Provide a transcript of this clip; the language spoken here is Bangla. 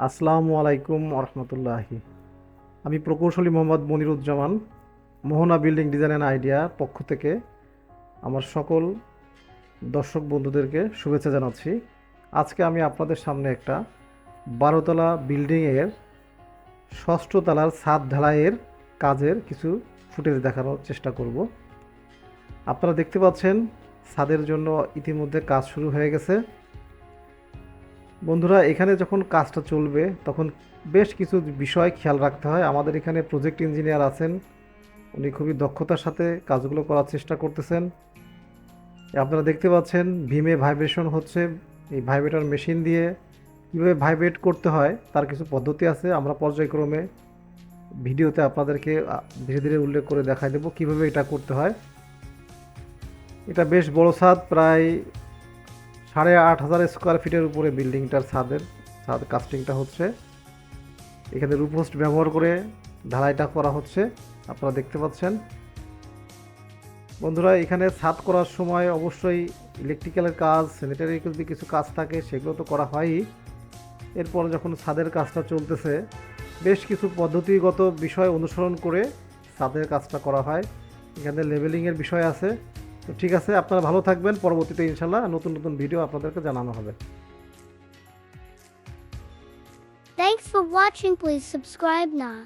আসসালামু আলাইকুম রহমতুল্লাহি। আমি প্রকৌশলী মোহাম্মদ মনিরুজ্জামান, মোহনা বিল্ডিং ডিজাইন অ্যান্ড আইডিয়া পক্ষ থেকে আমার সকল দর্শক বন্ধুদেরকে শুভেচ্ছা জানাচ্ছি। আজকে আমি আপনাদের সামনে একটা 12তলা বিল্ডিংয়ের ষষ্ঠ তলার ছাদ ঢালাইয়ের কাজের কিছু ফুটেজ দেখানোর চেষ্টা করব। আপনারা দেখতে পাচ্ছেন ছাদের জন্য ইতিমধ্যে কাজ শুরু হয়ে গেছে। বন্ধুরা, এখানে যখন কাজটা চলবে তখন বেশ কিছু বিষয় খেয়াল রাখতে হয়। আমাদের এখানে প্রজেক্ট ইঞ্জিনিয়ার আছেন, উনি খুবই দক্ষতার সাথে কাজগুলো করার চেষ্টা করতেছেন। আপনারা দেখতে পাচ্ছেন ভীমে ভাইব্রেশন হচ্ছে। এই ভাইব্রেটর মেশিন দিয়ে কীভাবে ভাইব্রেট করতে হয় তার কিছু পদ্ধতি আছে। আমরা পর্যায়ক্রমে ভিডিওতে আপনাদেরকে ধীরে ধীরে উল্লেখ করে দেখাই দেবো কীভাবে এটা করতে হয়। এটা বেশ বড় ছাদ, প্রায় 8,500 স্কোয়ার ফিটের উপরে বিল্ডিংটার ছাদ কাস্টিংটা হচ্ছে। এখানে রুপোস্ট ব্যবহার করে ঢালাইটা করা হচ্ছে, আপনারা দেখতে পাচ্ছেন। বন্ধুরা, এখানে ছাদ করার সময় অবশ্যই ইলেকট্রিক্যালের কাজ, স্যানিটারি যদি কিছু কাজ থাকে সেগুলো তো করা হয়ই। এরপর যখন ছাদের কাজটা চলতেছে বেশ কিছু পদ্ধতিগত বিষয় অনুসরণ করে ছাদের কাজটা করা হয়। এখানে লেভেলিংয়ের বিষয় আছে। তো ঠিক আছে, আপনারা ভালো থাকবেন। পরবর্তীতে ইনশাল্লাহ নতুন নতুন ভিডিও আপনাদেরকে জানানো হবে। Thanks for watching. Please subscribe now.